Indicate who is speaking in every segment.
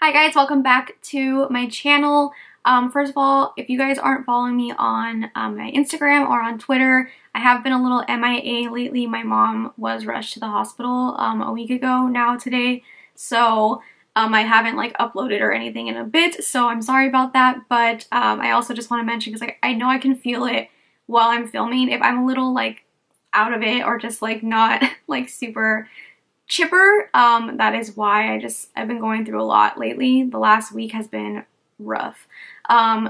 Speaker 1: Hi guys, welcome back to my channel. First of all, if you guys aren't following me on my Instagram or on Twitter, I have been a little MIA lately. My mom was rushed to the hospital a week ago now today, so I haven't like uploaded or anything in a bit, so I'm sorry about that. But I also just want to mention, because like I know I can feel it while I'm filming, if I'm a little like out of it or just like not like super chipper, that is why. I've been going through a lot lately. The last week has been rough.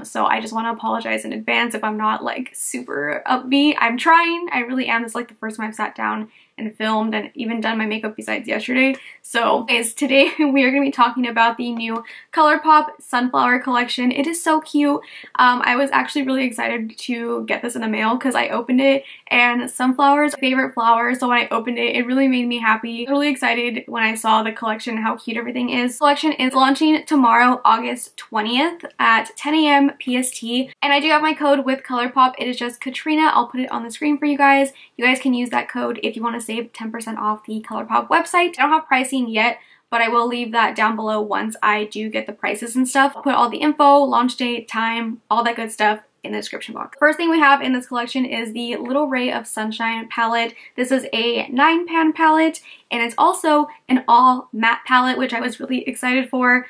Speaker 1: So I just want to apologize in advance if I'm not like super upbeat. I'm trying. I really am. This is like the first time I've sat down and filmed and even done my makeup besides yesterday. So guys, today we are going to be talking about the new Colourpop Sunflower collection. It is so cute. I was actually really excited to get this in the mail because I opened it, and sunflowers are my favorite flower, so when I opened it, it really made me happy. Really excited when I saw the collection and how cute everything is. The collection is launching tomorrow, August 20th at 10 a.m. PST, and I do have my code with Colourpop. It is just KATRINA. I'll put it on the screen for you guys. You guys can use that code if you want to save 10% off the Colourpop website. I don't have pricing yet, but I will leave that down below once I do get the prices and stuff. I'll put all the info, launch date, time, all that good stuff in the description box. First thing we have in this collection is the Little Ray of Sunshine palette. This is a 9-pan palette, and it's also an all matte palette, which I was really excited for.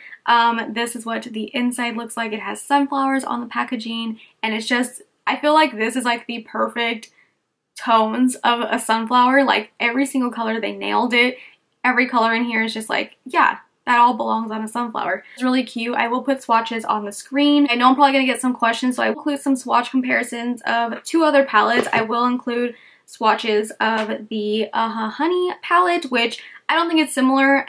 Speaker 1: This is what the inside looks like. It has sunflowers on the packaging, and it's just, I feel like this is like the perfect tones of a sunflower. Like every single color, they nailed it. Every color in here is just like, yeah, that all belongs on a sunflower. It's really cute. I will put swatches on the screen. I know I'm probably gonna get some questions, so I will include some swatch comparisons of two other palettes. I will include swatches of the Honey palette, which I don't think it's similar.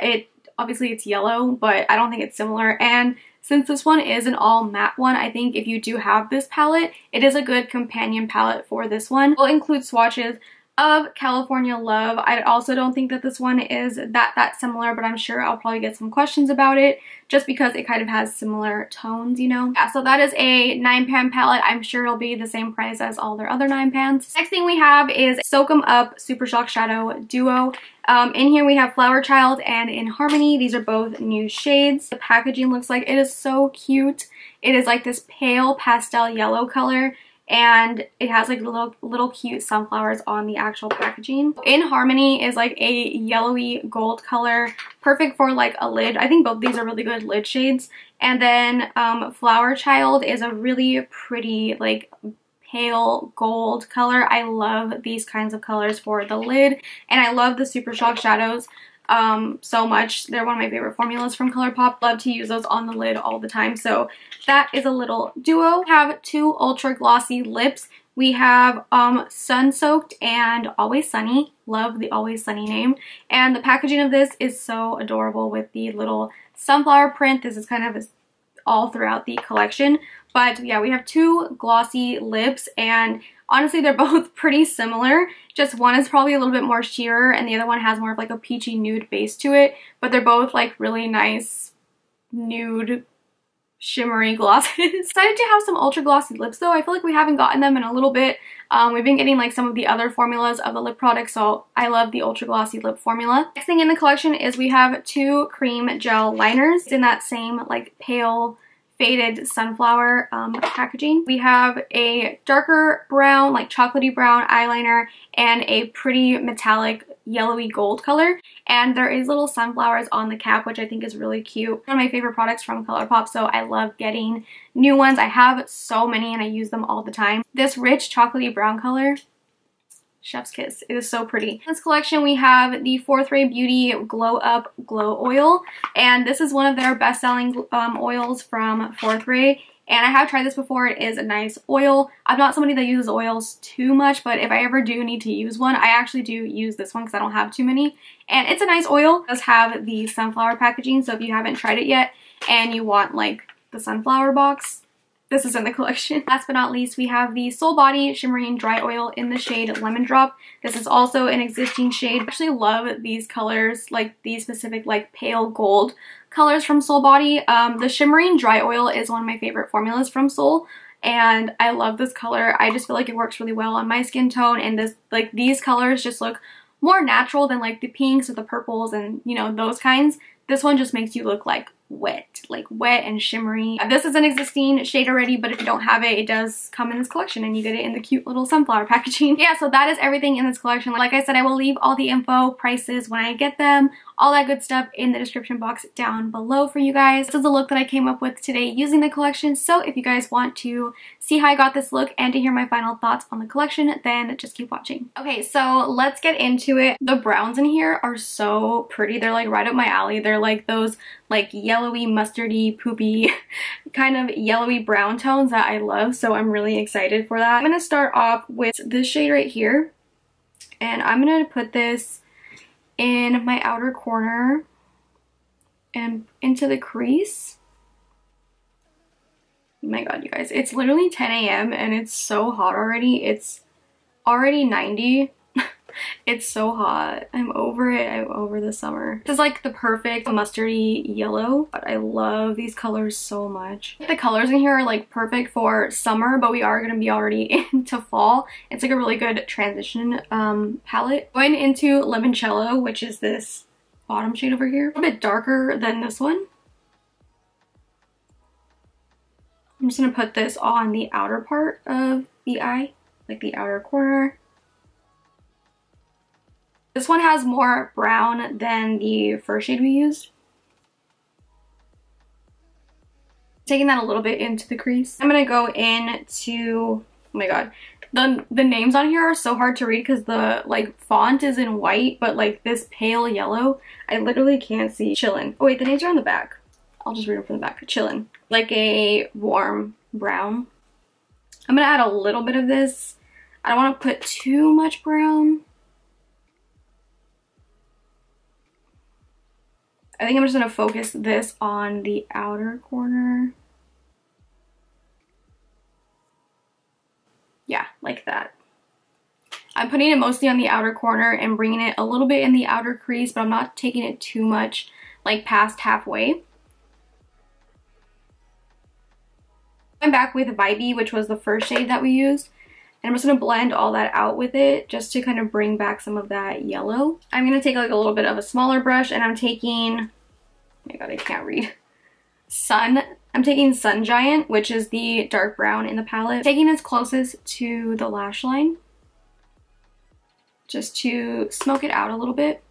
Speaker 1: Obviously it's yellow, but I don't think it's similar. And since this one is an all matte one, I think if you do have this palette, it is a good companion palette for this one. We'll include swatches of California Love. I also don't think that this one is that similar, but I'm sure I'll probably get some questions about it just because it kind of has similar tones, you know? Yeah, so that is a 9-pan palette. I'm sure it'll be the same price as all their other 9-pans. Next thing we have is Soak 'Em Up Super Shock Shadow Duo. In here we have Flower Child and In Harmony. These are both new shades. The packaging looks like it is so cute. It is like this pale pastel yellow color, and it has like little cute sunflowers on the actual packaging. In Harmony is like a yellowy gold color, perfect for like a lid. I think both these are really good lid shades. And then Flower Child is a really pretty like pale gold color. I love these kinds of colors for the lid, and I love the Super Shock shadows so much. They're one of my favorite formulas from Colourpop. Love to use those on the lid all the time. So that is a little duo. We have two ultra glossy lips. We have Sun Soaked and Always Sunny. Love the Always Sunny name. And the packaging of this is so adorable with the little sunflower print. This is kind of all throughout the collection. But yeah, we have two glossy lips, and honestly, they're both pretty similar. Just one is probably a little bit more sheer, and the other one has more of like a peachy nude base to it. But they're both like really nice nude shimmery glosses. Excited to have some ultra glossy lips though. I feel like we haven't gotten them in a little bit. We've been getting like some of the other formulas of the lip products, so I love the ultra glossy lip formula. Next thing in the collection is we have two cream gel liners in that same like pale faded sunflower packaging. We have a darker brown, like chocolatey brown eyeliner, and a pretty metallic yellowy gold color. And there is little sunflowers on the cap, which I think is really cute. One of my favorite products from Colourpop, so I love getting new ones. I have so many and I use them all the time. This rich chocolatey brown color, chef's kiss. It is so pretty. In this collection we have the Fourth Ray Beauty Glow Up Glow Oil, and this is one of their best-selling oils from Fourth Ray, and I have tried this before. It is a nice oil. I'm not somebody that uses oils too much, but if I ever do need to use one, I actually do use this one because I don't have too many, and it's a nice oil. It does have the sunflower packaging, so if you haven't tried it yet and you want like the sunflower box, this is in the collection. Last but not least, we have the Soul Body Shimmering Dry Oil in the shade Lemon Drop. This is also an existing shade. I actually love these colors, like these specific like pale gold colors from Soul Body. The Shimmering Dry Oil is one of my favorite formulas from Soul, and I love this color. I just feel like it works really well on my skin tone, and this like these colors just look more natural than like the pinks or the purples and you know those kinds. This one just makes you look like wet, like wet and shimmery. This is an existing shade already, but if you don't have it, it does come in this collection and you get it in the cute little sunflower packaging. Yeah, so that is everything in this collection. Like I said, I will leave all the info, prices when I get them, all that good stuff in the description box down below for you guys. This is the look that I came up with today using the collection, so if you guys want to see how I got this look and to hear my final thoughts on the collection, then just keep watching. Okay, so let's get into it. The browns in here are so pretty. They're like right up my alley. They're like those like yellowy, mustardy, poopy kind of yellowy brown tones that I love, so I'm really excited for that. I'm gonna start off with this shade right here, and I'm gonna put this in my outer corner and into the crease. Oh my god, you guys, it's literally 10 a.m. and it's so hot already. It's already 90. It's so hot. I'm over it. I'm over the summer. This is like the perfect mustardy yellow. I love these colors so much. The colors in here are like perfect for summer, but we are going to be already into fall. It's like a really good transition palette. Going into Limoncello, which is this bottom shade over here. A bit darker than this one. I'm just going to put this on the outer part of the eye, like the outer corner. This one has more brown than the first shade we used. Taking that a little bit into the crease. I'm gonna go into, oh my god, the names on here are so hard to read because the like font is in white, but like this pale yellow, I literally can't see. Chillin'. Oh wait, the names are on the back. I'll just read them from the back. Chillin'. Like a warm brown. I'm gonna add a little bit of this. I don't want to put too much brown. I think I'm just going to focus this on the outer corner. Yeah, like that. I'm putting it mostly on the outer corner and bringing it a little bit in the outer crease, but I'm not taking it too much, like past halfway. I'm back with Vibey, which was the first shade that we used. And I'm just going to blend all that out with it just to kind of bring back some of that yellow. I'm going to take like a little bit of a smaller brush and I'm taking, oh my god, I can't read. I'm taking Sun Giant, which is the dark brown in the palette. Taking this closest to the lash line just to smoke it out a little bit.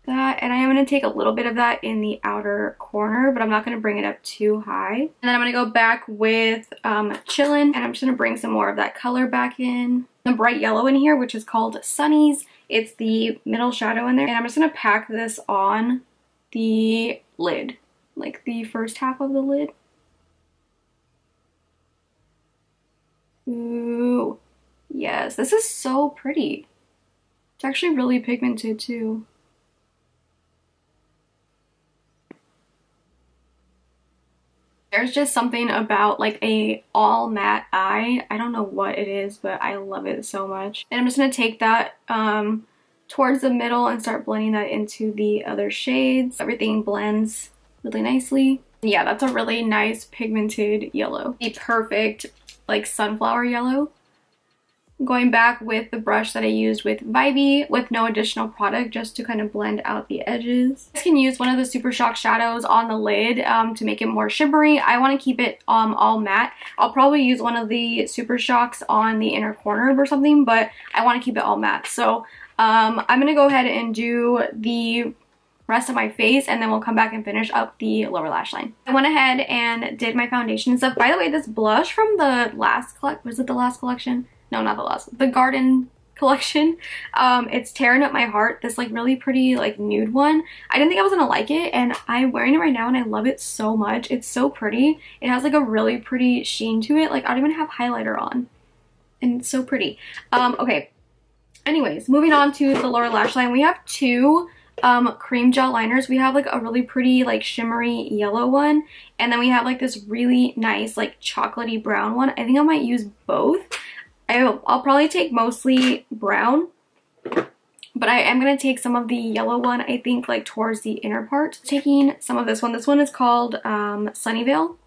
Speaker 1: That, and I am going to take a little bit of that in the outer corner, but I'm not going to bring it up too high. And then I'm going to go back with Chillin', and I'm just going to bring some more of that color back in. The bright yellow in here, which is called Sunny's. It's the middle shadow in there. And I'm just going to pack this on the lid, like the first half of the lid. Ooh, yes, this is so pretty. It's actually really pigmented too. There's just something about like a all matte eye. I don't know what it is, but I love it so much. And I'm just going to take that towards the middle and start blending that into the other shades. Everything blends really nicely. Yeah, that's a really nice pigmented yellow. The perfect like sunflower yellow. Going back with the brush that I used with Vibey with no additional product just to kind of blend out the edges. You guys can use one of the Super Shock shadows on the lid to make it more shimmery. I want to keep it all matte. I'll probably use one of the Super Shocks on the inner corner or something, but I want to keep it all matte. So I'm going to go ahead and do the rest of my face and then we'll come back and finish up the lower lash line. I went ahead and did my foundation and stuff. By the way, this blush from the last was it the last collection? No, not the last. The Garden collection. It's tearing up my heart. This like really pretty like nude one. I didn't think I was gonna like it and I'm wearing it right now and I love it so much. It's so pretty. It has like a really pretty sheen to it. Like I don't even have highlighter on. And it's so pretty. Okay. Anyways, moving on to the lower lash line. We have two cream gel liners. We have like a really pretty like shimmery yellow one. And then we have like this really nice like chocolatey brown one. I think I might use both. I'll probably take mostly brown, but I am going to take some of the yellow one, I think, like towards the inner part. Taking some of this one. This one is called Sunnyvale.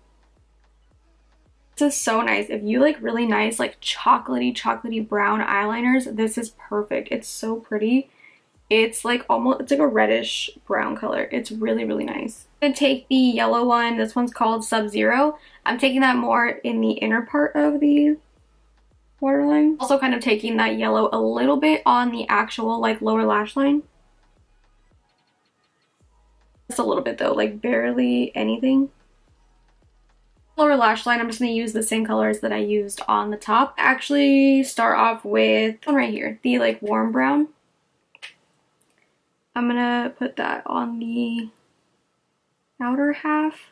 Speaker 1: This is so nice. If you like really nice, like chocolatey brown eyeliners, this is perfect. It's so pretty. It's like almost, it's like a reddish brown color. It's really, really nice. I'm gonna take the yellow one. This one's called Sub-Zero. I'm taking that more in the inner part of the waterline. Also kind of taking that yellow a little bit on the actual like lower lash line. Just a little bit though, like barely anything. Lower lash line, I'm just going to use the same colors that I used on the top. Actually start off with one right here, the like warm brown. I'm going to put that on the outer half.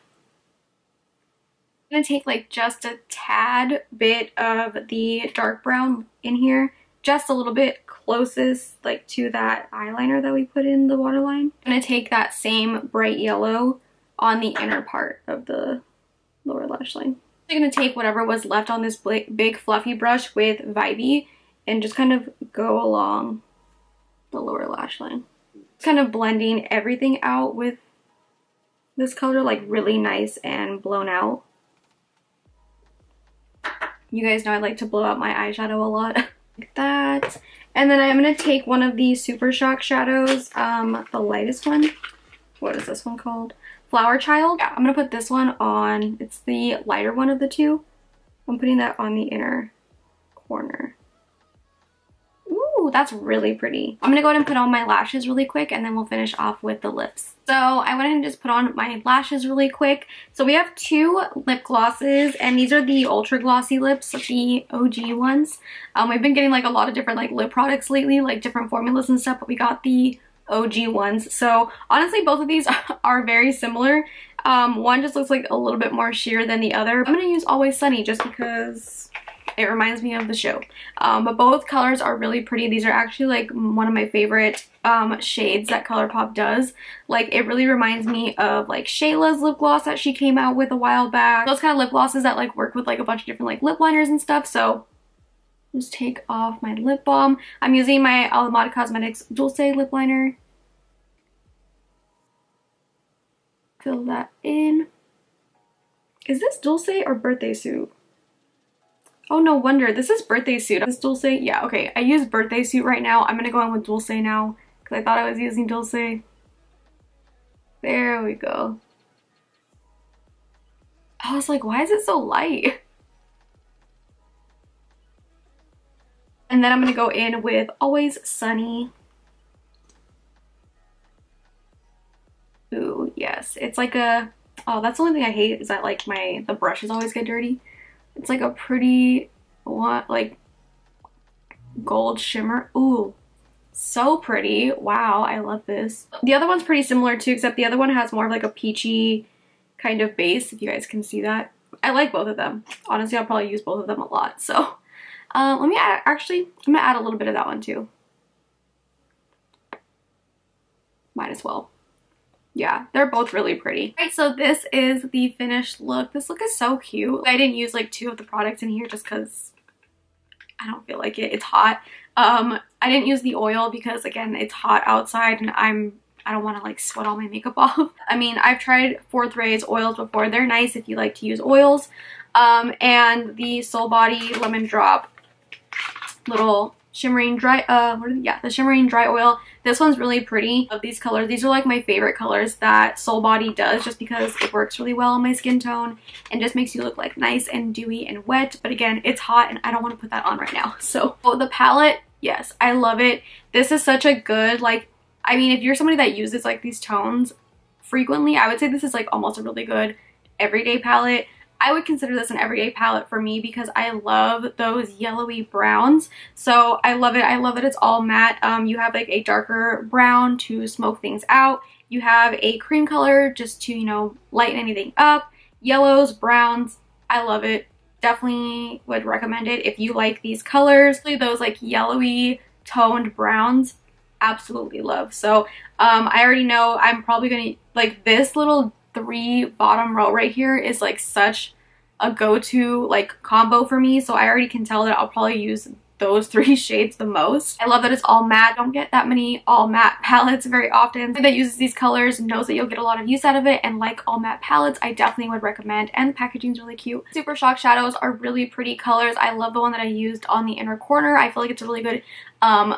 Speaker 1: I'm going to take like just a tad bit of the dark brown in here, just a little bit closest like to that eyeliner that we put in the waterline. I'm going to take that same bright yellow on the inner part of the lower lash line. I'm going to take whatever was left on this big fluffy brush with Vibey and just kind of go along the lower lash line. Kind of blending everything out with this color, like really nice and blown out. You guys know I like to blow out my eyeshadow a lot. Like that. And then I'm going to take one of these Super Shock shadows, the lightest one. What is this one called? Flower Child. Yeah, I'm going to put this one on. It's the lighter one of the two. I'm putting that on the inner corner. Ooh, that's really pretty. I'm going to go ahead and put on my lashes really quick and then we'll finish off with the lips. So I went ahead and just put on my lashes really quick. So we have two lip glosses and these are the Ultra Glossy lips, the OG ones. We've been getting like a lot of different like lip products lately, like different formulas and stuff, but we got the OG ones. So honestly, both of these are very similar. One just looks like a little bit more sheer than the other. I'm going to use Always Sunny just because it reminds me of the show. But both colors are really pretty. These are actually like one of my favorite shades that Colourpop does. Like it really reminds me of like Shayla's lip gloss that she came out with a while back. Those kind of lip glosses that like work with like a bunch of different like lip liners and stuff. So just take off my lip balm. I'm using my Alameda Cosmetics Dulce lip liner. Fill that in. Is this Dulce or Birthday Suit? Oh, no wonder. This is Birthday Suit. This Dulce? Yeah, okay. I use Birthday Suit right now. I'm going to go in with Dulce now because I thought I was using Dulce. There we go. I was like, why is it so light? And then I'm going to go in with Always Sunny. Ooh, yes. It's like a... Oh, that's the only thing I hate is that like the brushes always get dirty. It's like a pretty, like gold shimmer. Ooh, so pretty. Wow, I love this. The other one's pretty similar too, except the other one has more of like a peachy kind of base, if you guys can see that. I like both of them. Honestly, I'll probably use both of them a lot. So let me add, actually, I'm gonna add a little bit of that one too. Might as well. Yeah, they're both really pretty. Alright, so this is the finished look. This look is so cute. I didn't use like two of the products in here just because I don't feel like it. It's hot. I didn't use the oil because again, it's hot outside and I don't want to like sweat all my makeup off. I mean, I've tried Fourth Ray's oils before. They're nice if you like to use oils. And the Soul Body Lemon Drop little shimmering dry, the shimmering dry oil. This one's really pretty. Of these colors, these are like my favorite colors that Soul Body does just because it works really well on my skin tone and just makes you look like nice and dewy and wet. But again, it's hot and I don't want to put that on right now. So the palette, yes, I love it. This is such a good, like, I mean, if you're somebody that uses like these tones frequently, I would say this is like almost a really good everyday palette. I would consider this an everyday palette for me because I love those yellowy browns. So I love it. I love that it's all matte. You have like a darker brown to smoke things out. You have a cream color just to, you know, lighten anything up. Yellows, browns. I love it. Definitely would recommend it if you like these colors. Those like yellowy toned browns, absolutely love. So I already know I'm probably gonna like this little 3 bottom row right here is like such a go-to like combo for me, so I already can tell that I'll probably use those 3 shades the most. I love that it's all matte. Don't get that many all matte palettes very often. Anyone that uses these colors knows that you'll get a lot of use out of it, and like all matte palettes, I definitely would recommend. And the packaging is really cute. Super Shock shadows are really pretty colors. I love the one that I used on the inner corner. I feel like it's a really good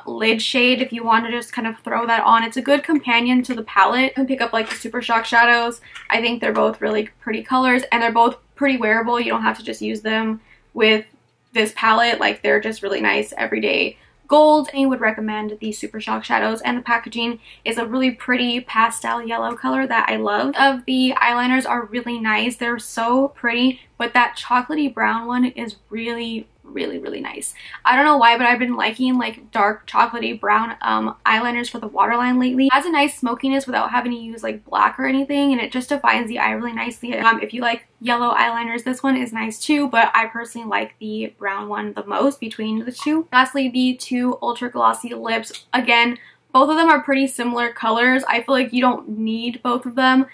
Speaker 1: lid shade if you want to just kind of throw that on. It's a good companion to the palette. You can pick up like the Super Shock shadows. I think they're both really pretty colors, and they're both pretty wearable. You don't have to just use them with this palette. Like, they're just really nice everyday gold. I would recommend the Super Shock shadows, and the packaging is a really pretty pastel yellow color that I love. Of the eyeliners are really nice. They're so pretty, but that chocolatey brown one is really nice. I don't know why, but I've been liking like dark chocolatey brown eyeliners for the waterline lately. It has a nice smokiness without having to use like black or anything, and it just defines the eye really nicely. If you like yellow eyeliners, this one is nice too, but I personally like the brown one the most between the two. Lastly, the 2 ultra glossy lips. Again, both of them are pretty similar colors. I feel like you don't need both of them.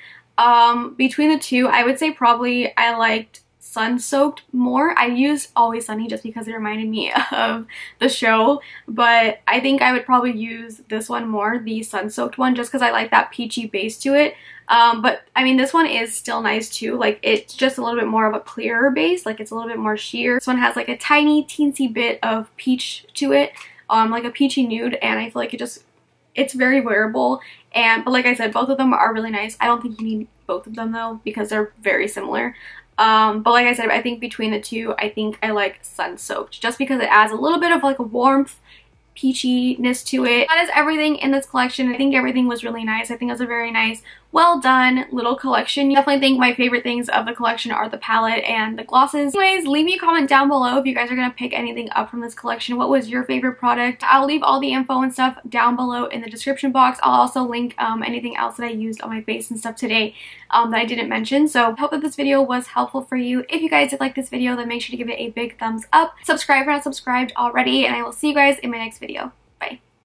Speaker 1: Between the two, I would say probably I liked Sun Soaked more. I used Always Sunny just because it reminded me of the show, but I think I would probably use this one more, the Sun Soaked one, just because I like that peachy base to it. But I mean, this one is still nice too. Like, it's just a little bit more of a clearer base, like it's a little bit more sheer. This one has like a tiny teensy bit of peach to it, like a peachy nude, and I feel like it's very wearable. But like I said, both of them are really nice. I don't think you need both of them though, because they're very similar. But like I said, I think between the two, I think I like Sun Soaked just because it adds a little bit of like a warmth, peachiness to it. That is everything in this collection. I think everything was really nice. I think it was a very nice, well done little collection. Definitely think my favorite things of the collection are the palette and the glosses. Anyways, leave me a comment down below if you guys are going to pick anything up from this collection. What was your favorite product? I'll leave all the info and stuff down below in the description box. I'll also link anything else that I used on my face and stuff today that I didn't mention. So I hope that this video was helpful for you. If you guys did like this video, then make sure to give it a big thumbs up. Subscribe if you're not subscribed already, and I will see you guys in my next video.